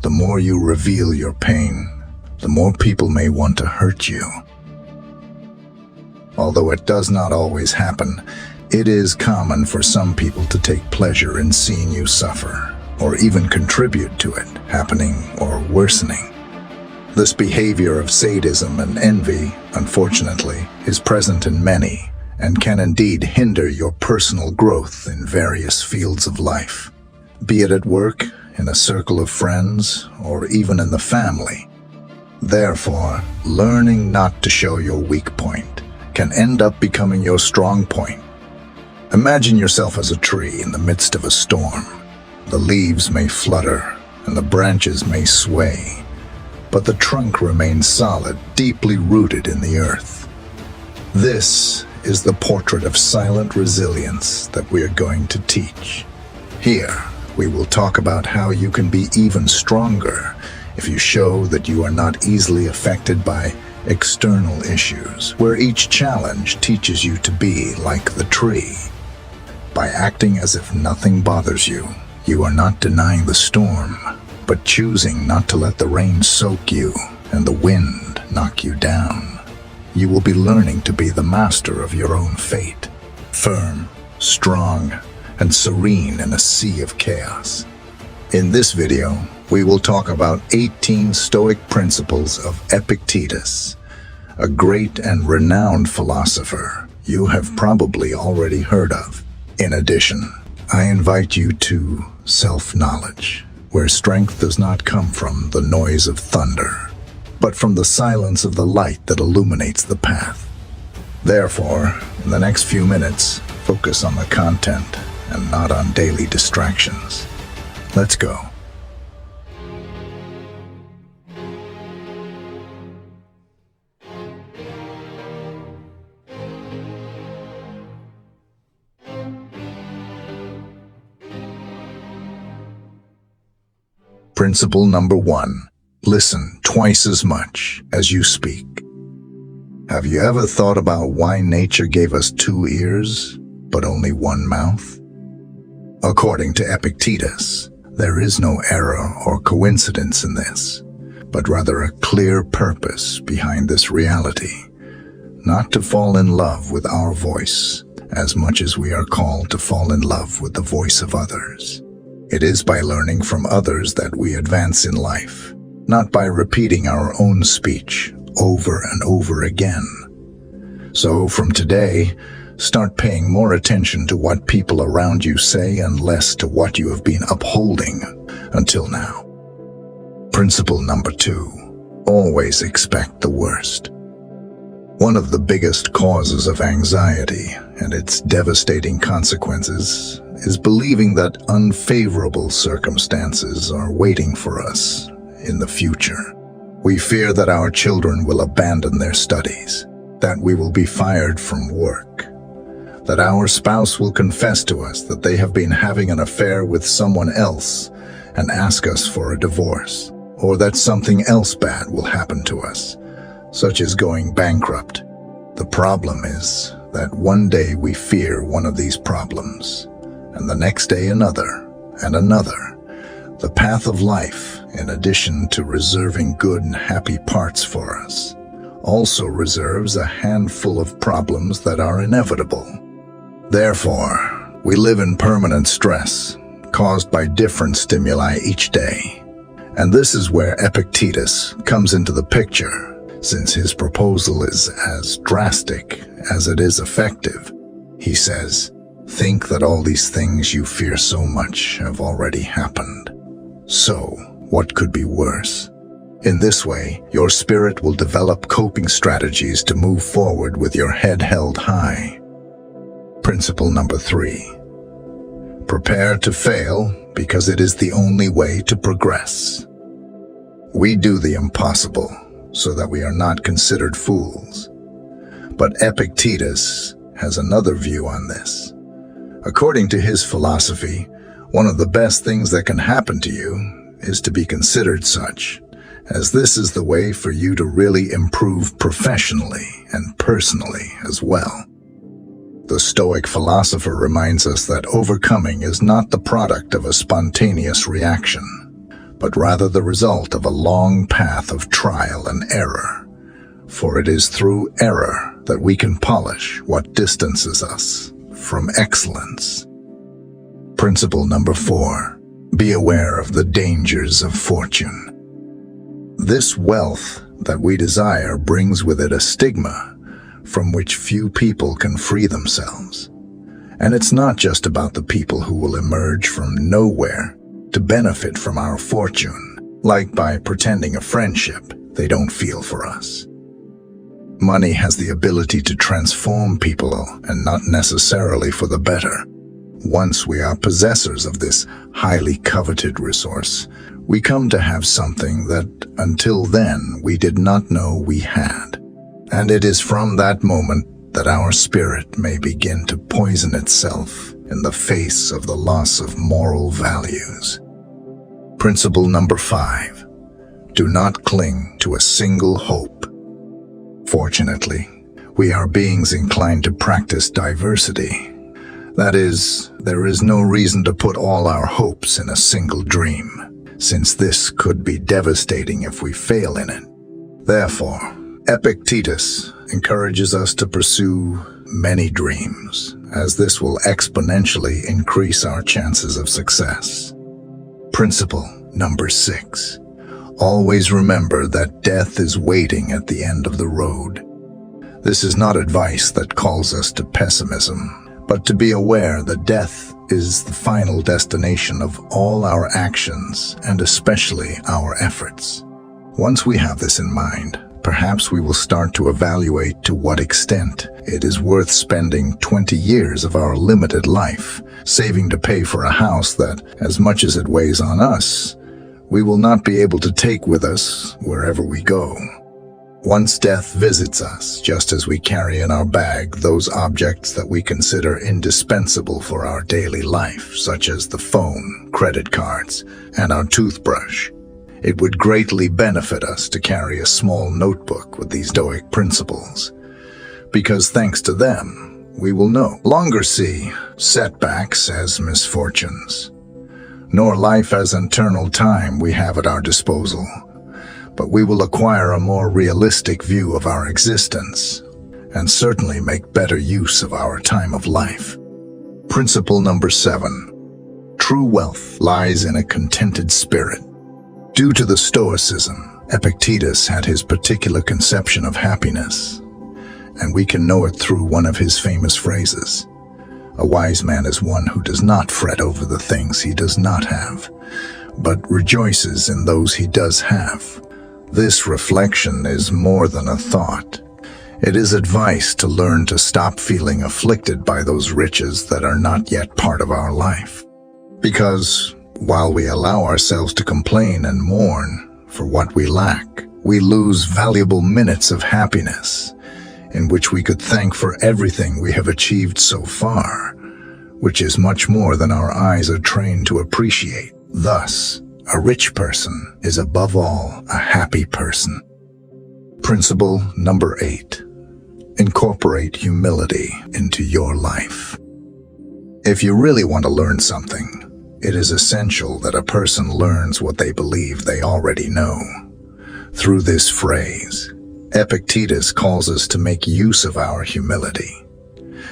the more you reveal your pain, the more people may want to hurt you. Although it does not always happen, it is common for some people to take pleasure in seeing you suffer, or even contribute to it happening or worsening. This behavior of sadism and envy, unfortunately, is present in many, and can indeed hinder your personal growth in various fields of life, be it at work, in a circle of friends, or even in the family. Therefore, learning not to show your weak point can end up becoming your strong point. Imagine yourself as a tree in the midst of a storm. The leaves may flutter, and the branches may sway, but the trunk remains solid, deeply rooted in the earth. This is the portrait of silent resilience that we are going to teach. Here, we will talk about how you can be even stronger if you show that you are not easily affected by external issues, where each challenge teaches you to be like the tree. By acting as if nothing bothers you, you are not denying the storm, but choosing not to let the rain soak you and the wind knock you down. You will be learning to be the master of your own fate, firm, strong, and serene in a sea of chaos. In this video, we will talk about 18 Stoic principles of Epictetus, a great and renowned philosopher you have probably already heard of. In addition, I invite you to self-knowledge, where strength does not come from the noise of thunder, but from the silence of the light that illuminates the path. Therefore, in the next few minutes, focus on the content and not on daily distractions. Let's go. Principle number 1. Listen twice as much as you speak. Have you ever thought about why nature gave us 2 ears, but only 1 mouth? According to Epictetus, there is no error or coincidence in this, but rather a clear purpose behind this reality, not to fall in love with our voice as much as we are called to fall in love with the voice of others. It is by learning from others that we advance in life, not by repeating our own speech over and over again. So from today, start paying more attention to what people around you say and less to what you have been upholding until now. Principle number 2. Always expect the worst. One of the biggest causes of anxiety and its devastating consequences is believing that unfavorable circumstances are waiting for us in the future. We fear that our children will abandon their studies, that we will be fired from work, that our spouse will confess to us that they have been having an affair with someone else and ask us for a divorce, or that something else bad will happen to us, such as going bankrupt. The problem is that one day we fear one of these problems, and the next day another, and another. The path of life, in addition to reserving good and happy parts for us, also reserves a handful of problems that are inevitable. Therefore, we live in permanent stress, caused by different stimuli each day. And this is where Epictetus comes into the picture, since his proposal is as drastic as it is effective. He says, "Think that all these things you fear so much have already happened. So, what could be worse?" In this way, your spirit will develop coping strategies to move forward with your head held high. Principle number 3. Prepare to fail because it is the only way to progress. We do the impossible so that we are not considered fools. But Epictetus has another view on this. According to his philosophy, one of the best things that can happen to you is to be considered such, as this is the way for you to really improve professionally and personally as well. The Stoic philosopher reminds us that overcoming is not the product of a spontaneous reaction, but rather the result of a long path of trial and error. For it is through error that we can polish what distances us from excellence. Principle number 4. Be aware of the dangers of fortune. This wealth that we desire brings with it a stigma from which few people can free themselves. And it's not just about the people who will emerge from nowhere to benefit from our fortune, like by pretending a friendship they don't feel for us. Money has the ability to transform people, and not necessarily for the better. Once we are possessors of this highly coveted resource, we come to have something that until then we did not know we had. And it is from that moment that our spirit may begin to poison itself in the face of the loss of moral values. Principle number 5. Do not cling to a single hope. Fortunately, we are beings inclined to practice diversity. That is, there is no reason to put all our hopes in a single dream, since this could be devastating if we fail in it. Therefore, Epictetus encourages us to pursue many dreams, as this will exponentially increase our chances of success. Principle number 6. Always remember that death is waiting at the end of the road. This is not advice that calls us to pessimism, but to be aware that death is the final destination of all our actions and especially our efforts. Once we have this in mind, perhaps we will start to evaluate to what extent it is worth spending 20 years of our limited life saving to pay for a house that, as much as it weighs on us, we will not be able to take with us wherever we go. Once death visits us, just as we carry in our bag those objects that we consider indispensable for our daily life, such as the phone, credit cards, and our toothbrush, it would greatly benefit us to carry a small notebook with these Stoic principles, because thanks to them, we will no longer see setbacks as misfortunes, nor life as eternal time we have at our disposal, but we will acquire a more realistic view of our existence and certainly make better use of our time of life. Principle number 7. True wealth lies in a contented spirit. Due to the Stoicism, Epictetus had his particular conception of happiness, and we can know it through one of his famous phrases. A wise man is one who does not fret over the things he does not have, but rejoices in those he does have. This reflection is more than a thought. It is advice to learn to stop feeling afflicted by those riches that are not yet part of our life. Because while we allow ourselves to complain and mourn for what we lack, we lose valuable minutes of happiness in which we could thank for everything we have achieved so far, which is much more than our eyes are trained to appreciate. Thus, a rich person is above all a happy person. Principle number 8. Incorporate humility into your life. If you really want to learn something, it is essential that a person learns what they believe they already know. Through this phrase, Epictetus calls us to make use of our humility,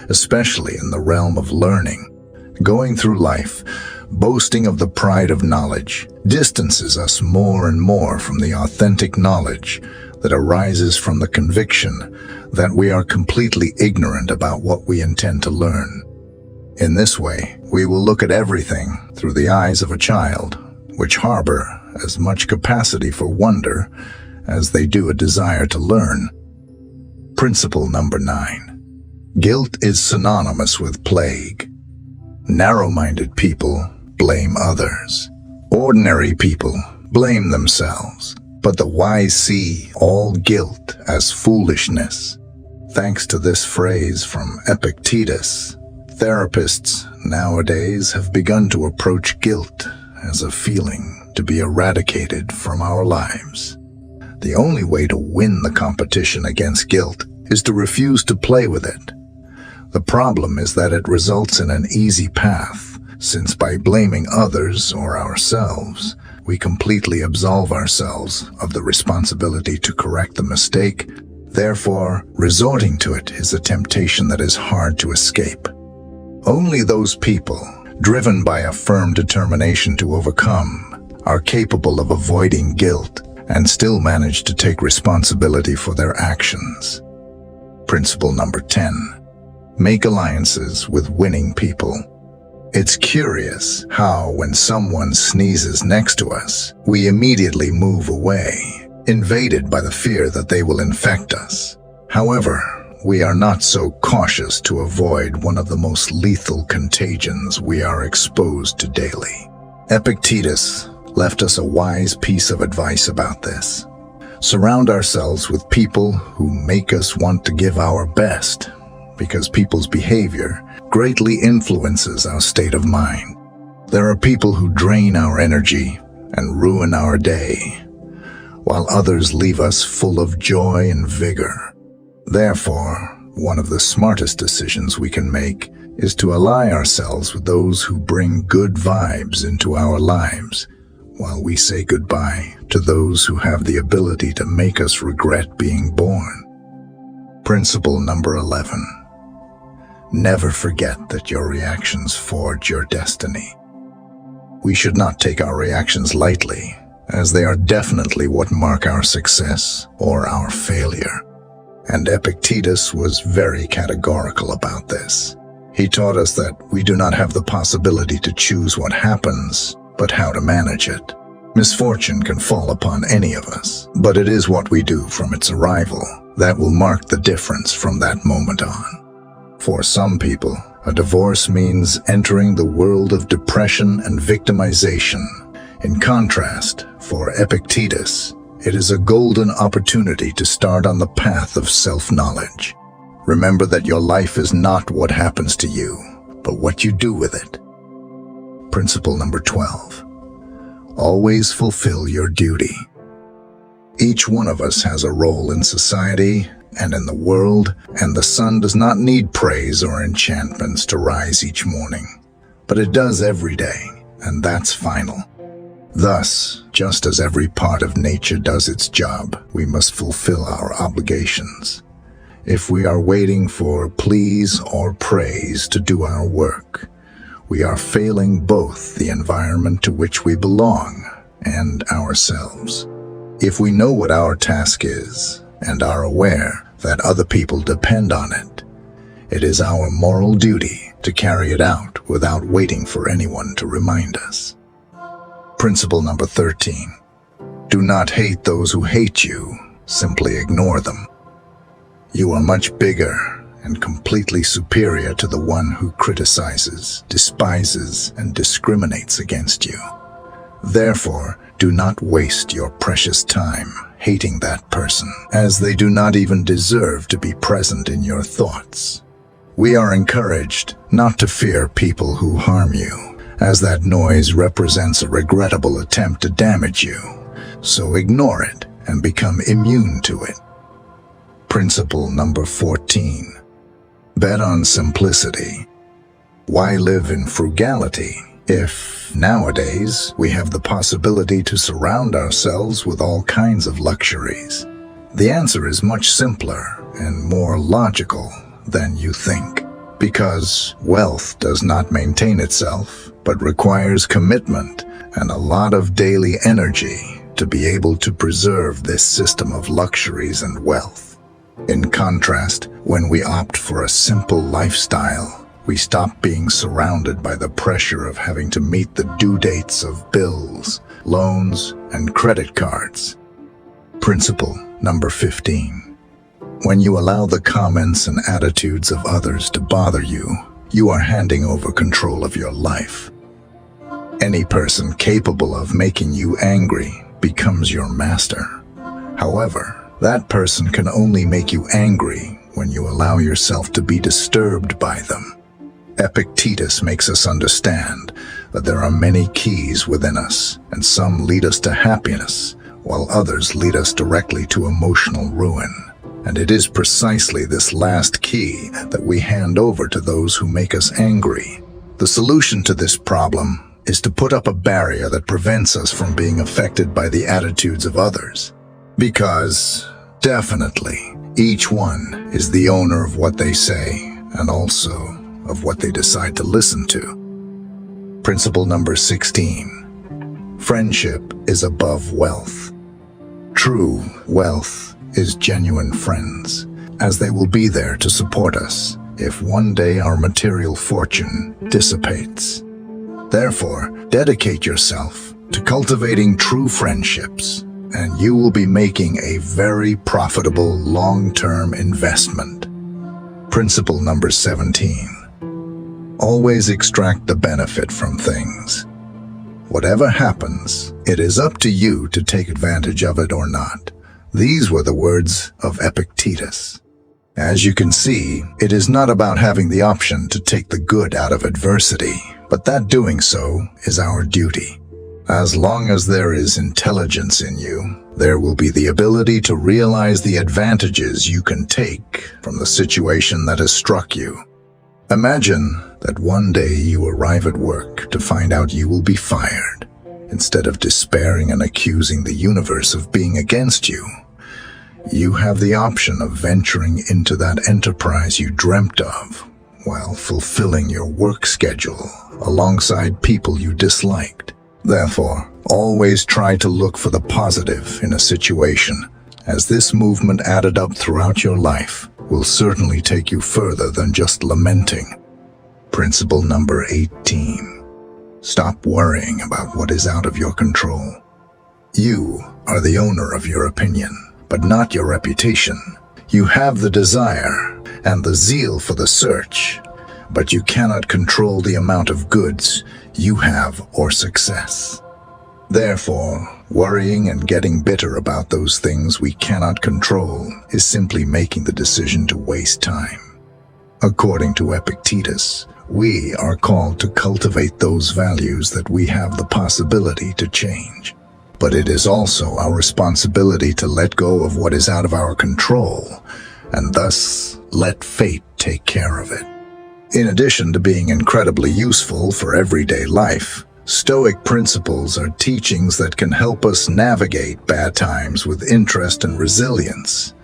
especially in the realm of learning. Going through life, boasting of the pride of knowledge, distances us more and more from the authentic knowledge that arises from the conviction that we are completely ignorant about what we intend to learn. In this way, we will look at everything through the eyes of a child, which harbor as much capacity for wonder as they do a desire to learn. Principle number 9. Guilt is synonymous with plague. Narrow-minded people blame others. Ordinary people blame themselves, but the wise see all guilt as foolishness. Thanks to this phrase from Epictetus, therapists nowadays have begun to approach guilt as a feeling to be eradicated from our lives. The only way to win the competition against guilt is to refuse to play with it. The problem is that it results in an easy path, since by blaming others or ourselves, we completely absolve ourselves of the responsibility to correct the mistake. Therefore, resorting to it is a temptation that is hard to escape. Only those people, driven by a firm determination to overcome, are capable of avoiding guilt and still manage to take responsibility for their actions. Principle number 10. Make alliances with winning people. It's curious how, when someone sneezes next to us, we immediately move away, invaded by the fear that they will infect us. However, we are not so cautious to avoid one of the most lethal contagions we are exposed to daily. Epictetus left us a wise piece of advice about this. Surround ourselves with people who make us want to give our best, because people's behavior greatly influences our state of mind. There are people who drain our energy and ruin our day, while others leave us full of joy and vigor. Therefore, one of the smartest decisions we can make is to ally ourselves with those who bring good vibes into our lives, while we say goodbye to those who have the ability to make us regret being born. Principle number 11. Never forget that your reactions forge your destiny. We should not take our reactions lightly, as they are definitely what mark our success or our failure. And Epictetus was very categorical about this. He taught us that we do not have the possibility to choose what happens, but how to manage it. Misfortune can fall upon any of us, but it is what we do from its arrival that will mark the difference from that moment on. For some people, a divorce means entering the world of depression and victimization. In contrast, for Epictetus, it is a golden opportunity to start on the path of self-knowledge. Remember that your life is not what happens to you, but what you do with it. Principle number 12. Always fulfill your duty. Each one of us has a role in society and in the world, and the sun does not need praise or enchantments to rise each morning, but it does every day, and that's final. Thus, just as every part of nature does its job, we must fulfill our obligations. If we are waiting for please or praise to do our work, we are failing both the environment to which we belong and ourselves. If we know what our task is and are aware that other people depend on it, it is our moral duty to carry it out without waiting for anyone to remind us. Principle number 13. Do not hate those who hate you, simply ignore them. You are much bigger and completely superior to the one who criticizes, despises, and discriminates against you. Therefore, do not waste your precious time hating that person, as they do not even deserve to be present in your thoughts. We are encouraged not to fear people who harm you, as that noise represents a regrettable attempt to damage you, so ignore it and become immune to it. Principle number 14. Bet on simplicity. Why live in frugality if, nowadays, we have the possibility to surround ourselves with all kinds of luxuries? The answer is much simpler and more logical than you think, because wealth does not maintain itself, but requires commitment and a lot of daily energy to be able to preserve this system of luxuries and wealth. In contrast, when we opt for a simple lifestyle, we stop being surrounded by the pressure of having to meet the due dates of bills, loans, and credit cards. Principle number 15. When you allow the comments and attitudes of others to bother you, you are handing over control of your life. Any person capable of making you angry becomes your master. However, that person can only make you angry when you allow yourself to be disturbed by them. Epictetus makes us understand that there are many keys within us, and some lead us to happiness, while others lead us directly to emotional ruin. And it is precisely this last key that we hand over to those who make us angry. The The solution to this problem is to put up a barrier that prevents us from being affected by the attitudes of others. Because, definitely, each one is the owner of what they say and also of what they decide to listen to. Principle number 16. Friendship is above wealth. True wealth is genuine friends, as they will be there to support us if one day our material fortune dissipates. Therefore, dedicate yourself to cultivating true friendships, and you will be making a very profitable long-term investment. Principle number 17. Always extract the benefit from things. Whatever happens, it is up to you to take advantage of it or not. These were the words of Epictetus. As you can see, it is not about having the option to take the good out of adversity, but that doing so is our duty. As long as there is intelligence in you, there will be the ability to realize the advantages you can take from the situation that has struck you. Imagine that one day you arrive at work to find out you will be fired. Instead of despairing and accusing the universe of being against you, you have the option of venturing into that enterprise you dreamt of while fulfilling your work schedule alongside people you disliked. Therefore, always try to look for the positive in a situation, as this movement added up throughout your life will certainly take you further than just lamenting. Principle number 18. Stop worrying about what is out of your control. You are the owner of your opinion, but not your reputation. You have the desire and the zeal for the search, but you cannot control the amount of goods you have or success. Therefore, worrying and getting bitter about those things we cannot control is simply making the decision to waste time. According to Epictetus, we are called to cultivate those values that we have the possibility to change. But it is also our responsibility to let go of what is out of our control, and thus let fate take care of it. In addition to being incredibly useful for everyday life, Stoic principles are teachings that can help us navigate bad times with interest and resilience,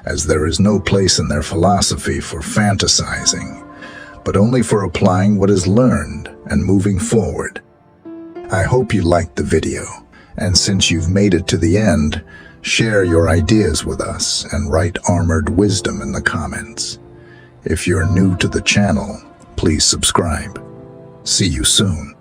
as there is no place in their philosophy for fantasizing, but only for applying what is learned and moving forward. I hope you liked the video, and since you've made it to the end, share your ideas with us and write armored wisdom in the comments. If you're new to the channel, please subscribe. See you soon.